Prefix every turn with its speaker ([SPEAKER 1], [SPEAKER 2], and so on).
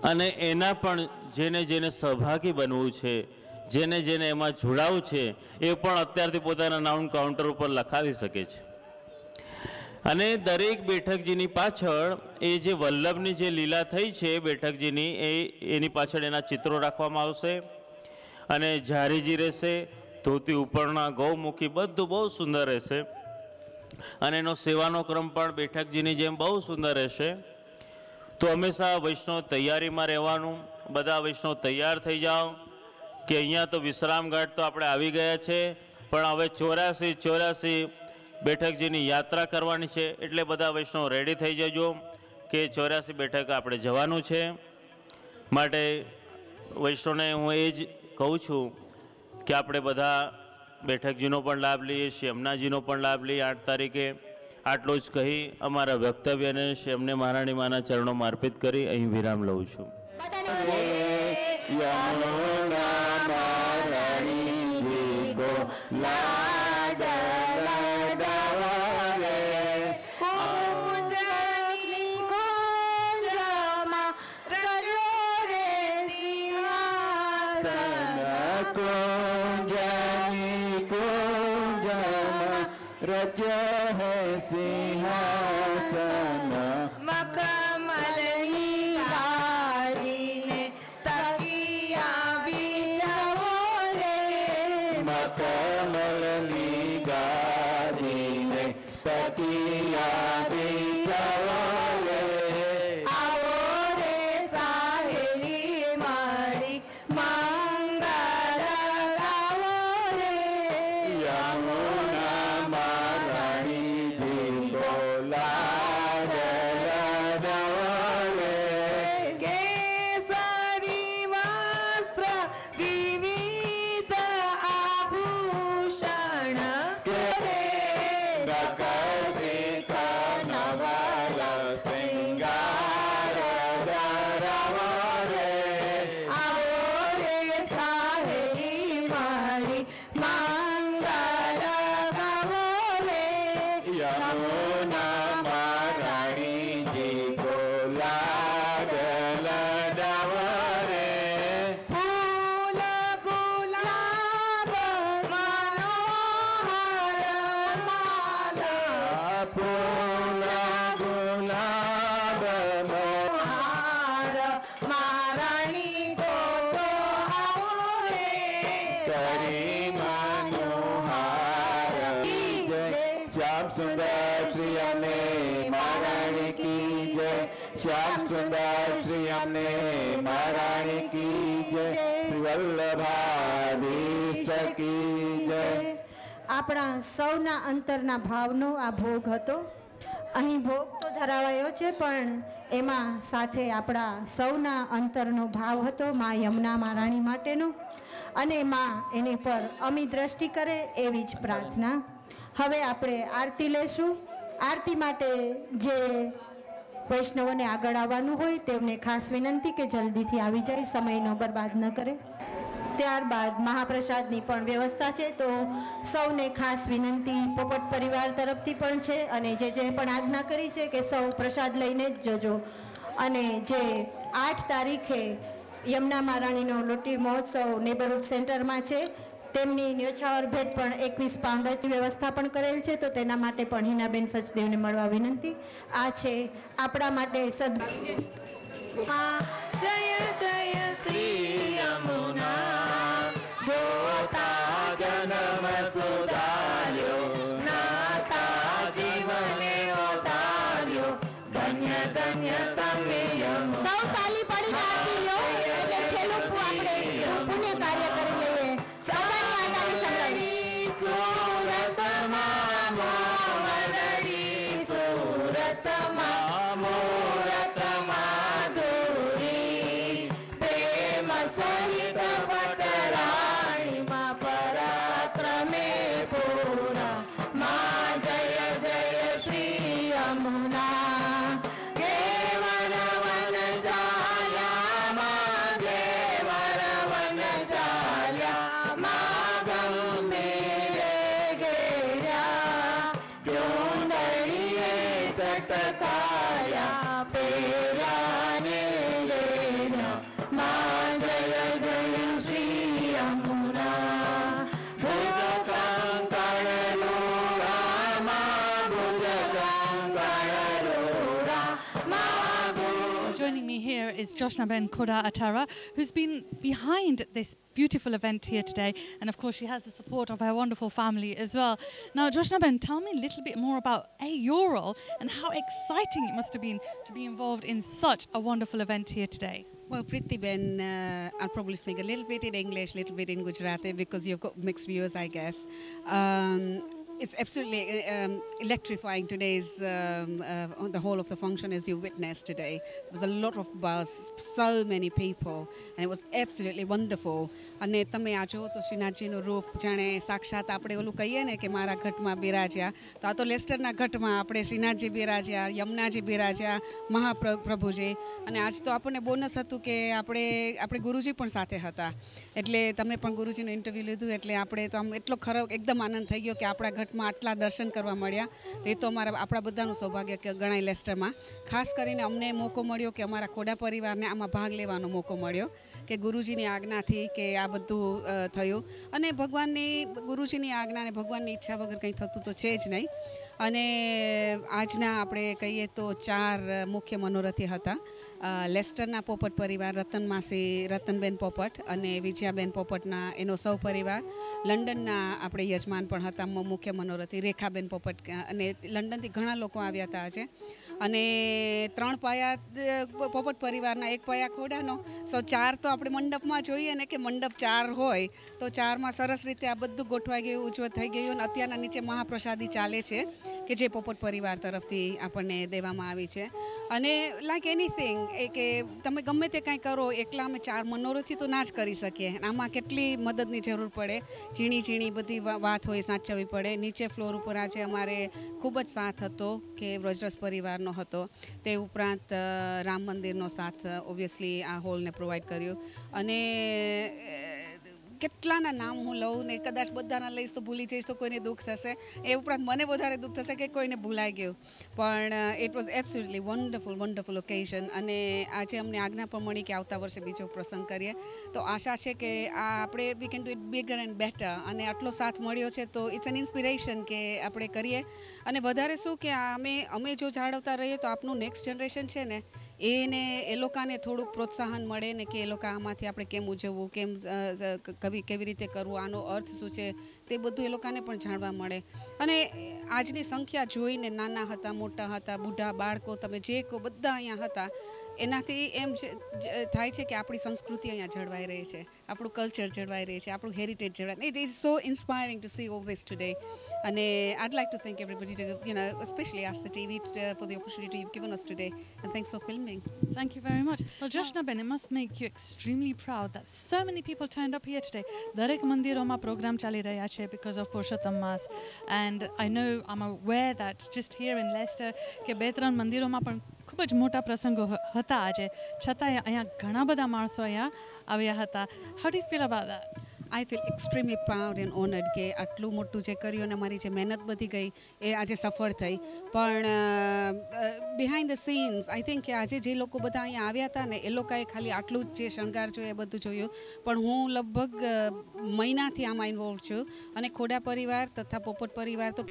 [SPEAKER 1] અને એના પણ જેને જેને સહભાગી બનવું છે, જેને જેને એમાં જોડાવું છે, એ પણ અત્યારથી પોતાના નામ કાઉન્ટર ઉપર લખાવી શકે છે. અને દરેક બેઠકજીની પાછળ એ જે વલ્લભની જે લીલા થઈ છે બેઠકજીની, એની પાછળ એના ચિત્રો રાખવામાં આવશે. અને ઝારીજી રહેશે, ધોતી ઉપરના, ગૌમુખી, બધું બહુ સુંદર રહેશે. અને એનો સેવાનો ક્રમ પણ બેઠકજીની જેમ બહુ સુંદર રહેશે. તો હંમેશા વૈષ્ણવ તૈયારીમાં રહેવાનું. બધા વૈષ્ણવ તૈયાર થઈ જાઓ કે અહીંયા તો વિશ્રામ ઘાટ તો આપણે આવી ગયા છે, પણ હવે 84 બેઠકજીની યાત્રા કરવાની છે. એટલે બધા વૈષ્ણવ રેડી થઈ જજો કે 84 બેઠક આપણે જવાનું છે. માટે વૈષ્ણવને હું એ જ કહું છું કે આપણે બધા બેઠકજીનો પણ લાભ લઈએ, શ્રી યમુનાજીનો પણ લાભ લઈએ 8 તારીખે. આટલું જ કહી અમારા વક્તવ્યને શ્રી અમને મહારાણી માના ચરણોમાં અર્પિત કરી અહીં વિરામ લઉં છું.
[SPEAKER 2] सिंहासन मखमलनी गारी तकिया बिछाओ रे, मखमलनी गारी तकिया बिछाओ रे. आओ रे साहेली मारी मंगल गाओ रे, यमुना महारानी श्याम सुंदर श्री अम्मे महारानी की जय, श्री वल्लभाधीश की जय.
[SPEAKER 3] આપણા સૌના અંતરના ભાવનો આ ભોગ હતો. અહીં ભોગ તો ધરાવાયો છે, પણ એમાં સાથે આપણા સૌના અંતરનો ભાવ હતો મા યમુના મહારાણી માટેનો. અને મા એને પર અમી દ્રષ્ટિ કરે એવી જ પ્રાર્થના. હવે આપણે આરતી લેશું. આરતી માટે જે વૈષ્ણવોને આગળ આવવાનું હોય તેમને ખાસ વિનંતી કે જલ્દીથી આવી જાય, સમયનો બરબાદ ન કરે. ત્યારબાદ મહાપ્રસાદની પણ વ્યવસ્થા છે, તો સૌને ખાસ વિનંતી પોપટ પરિવાર તરફથી પણ છે અને જે પણ આજ્ઞા કરી છે કે સૌ પ્રસાદ લઈને જ જજો. અને જે 8 તારીખે યમુના મહારાણીનો લોટી મહોત્સવ નેબરહુડ સેન્ટરમાં છે, તેમની ન્યોછાવર ભેટ પણ 21 પાઉન્ડ વ્યવસ્થા પણ કરેલ છે, તો તેના માટે પણ હિનાબેન સચદેવને મળવા વિનંતી. આ છે આપણા માટે સદભાગ્ય.
[SPEAKER 2] જય જય શ્રી યમુના, જોતા જન્મ સુધાર્યો, નાતા જીવને ઉતાર્યો, ધન્ય ધન્ય તમે યમુના.
[SPEAKER 3] સૌ તાલી પડીને આરતી લો, એટલે છેલ્લું આપણે પુણ્ય કાર્ય કરી લઈએ.
[SPEAKER 2] જા
[SPEAKER 4] here is Joshnaben Koda Atara, who's been behind this beautiful event here today. And of course, she has the support of her wonderful family as well. Now, Joshnaben, tell me a little bit more about your role and how exciting it must have been to be involved in such a wonderful event here today.
[SPEAKER 5] Well, Priti Ben, I'll probably speak a little bit in English, a little bit in Gujarati, because you've got mixed views, I guess. It's absolutely electrifying today's, the whole of the function as you witnessed today. There was a lot of buzz, so many people, and it was absolutely wonderful. અને તમે આ જો તો શ્રીનાથજીનું રૂપ જાણે સાક્ષાત આપણે ઓલું કહીએ ને કે મારા ઘટમાં બિરાજ્યા, તો આ તો લેસ્ટરના ઘટમાં આપણે શ્રીનાથજી બિરાજ્યા, યમુનાજી બિરાજ્યા, મહાપ્રભુજી. અને આજ તો આપણને બોનસ હતું કે આપણે ગુરુજી પણ સાથે હતા, એટલે તમે પણ ગુરુજીનું ઇન્ટરવ્યૂ લીધું, એટલે આપણે તો આમ એટલો ખરો એકદમ આનંદ થઈ ગયો કે આપણા ઘટમાં આટલા દર્શન કરવા મળ્યા. તો એ તો આપણા બધાનું સૌભાગ્ય ગણાય લેસ્ટરમાં. ખાસ કરીને અમને મોકો મળ્યો કે અમારા ખોડા પરિવારને આમાં ભાગ લેવાનો મોકો મળ્યો, કે ગુરુજીની આજ્ઞાથી કે આ બધું થયું. અને ગુરુજીની આજ્ઞા અને ભગવાનની ઈચ્છા વગર કંઈ થતું તો છે જ નહીં. અને આજના આપણે કહીએ તો 4 મુખ્ય મનોરથી હતા. લેસ્ટરના પોપટ પરિવાર, રતનબેન પોપટ અને વિજયાબેન પોપટના એનો સૌ પરિવાર. લંડનના આપણે યજમાન પણ હતા મુખ્ય મનોરથી, રેખાબેન પોપટ, અને લંડનથી ઘણા લોકો આવ્યા હતા આજે. અને 3 પાયા પોપટ પરિવારના, 1 પાયા ખોડાનો. 4 તો આપણે મંડપમાં જોઈએ ને કે મંડપ 4 હોય તો 4માં સરસ રીતે આ બધું ગોઠવાઈ ગયું, ઉજ્જવળ થઈ ગયું. અને અત્યારના નીચે મહાપ્રસાદી ચાલે છે કે જે પોપટ પરિવાર તરફથી આપણને દેવામાં આવી છે. અને લાઈક એનીથિંગ એ કે તમે ગમે તે કાંઈ કરો, એકલા અમે 4 મનોરથી તો ના જ કરી શકીએ. આમાં કેટલી મદદની જરૂર પડે, ઝીણી બધી વાત હોય સાચવવી પડે. નીચે ફ્લોર ઉપર આજે અમારે ખૂબ જ સાથ હતો કે વ્રજરસ પરિવારનો હતો. તે ઉપરાંત રામ મંદિરનો સાથ ઓબ્વિયસલી આ હોલને પ્રોવાઈડ કર્યું. અને કેટલાના નામ હું લઉં ને કદાચ બધાના લઈશ તો ભૂલી જઈશ તો કોઈને દુઃખ થશે. એ ઉપરાંત મને વધારે દુઃખ થશે કે કોઈને ભૂલાઈ ગયું. પણ it was absolutely wonderful occasion. અને આજે અમને આજ્ઞા પણ મળી કે આવતા વર્ષે બીજો પ્રસંગ કરીએ. તો આશા છે કે આ આપણે we can do it bigger and better. અને આટલો સાથ મળ્યો છે તો ઇટ્સ એન ઇન્સ્પિરેશન કે આપણે કરીએ. અને વધારે શું કે અમે જો જાળવતા રહીએ તો આપણું નેક્સ્ટ જનરેશન છે ને એ લોકોને થોડુંક પ્રોત્સાહન મળે ને કે એ લોકો આમાંથી આપણે કેમ ઉજવવું, કેવી રીતે કરવું, આનો અર્થ શું છે, તે બધું એ લોકોને પણ જાણવા મળે. અને આજની સંખ્યા જોઈને નાના હતા, મોટા હતા, બુઢા, બાળકો, તમે જે કહો બધા અહીંયા હતા. એનાથી એમ થાય છે કે આપણી સંસ્કૃતિ અહીંયા જળવાઈ રહી છે, આપણું કલ્ચર જળવાઈ રહી છે, આપણું હેરિટેજ જળવાઈ. It is so inspiring to see all this today. અને I'd like to thank everybody to, especially ask the TV for the opportunity you've given us today. And thanks for filming.
[SPEAKER 4] Thank you very much. Well, Joshnaben, it must make you extremely proud that so many people turned up here today. Darik mandiroma program chali રહ્યા છે because of Purushottam Mass. And I'm aware that just here in Leicester કે 2-3 મંદિરોમાં પણ ખૂબ જ મોટા પ્રસંગો હતા આજે, છતાંય અહીંયા ઘણા બધા માણસો અહીંયા આવ્યા હતા. How do you feel about that?
[SPEAKER 5] I feel extremely proud and honored કે આટલું મોટું જે કર્યું અને અમારી જે મહેનત બધી ગઈ એ આજે સફળ થઈ. પણ behind the scenes I think કે આજે જે લોકો બધા અહીંયા આવ્યા હતા ને એ લોકોએ ખાલી આટલું જ જે શણગાર જોયું એ બધું જોયું. પણ હું લગભગ મહિનાથી આમાં ઇન્વોલ્વ છું. અને ખોડા પરિવાર તથા પોપટ પરિવાર તો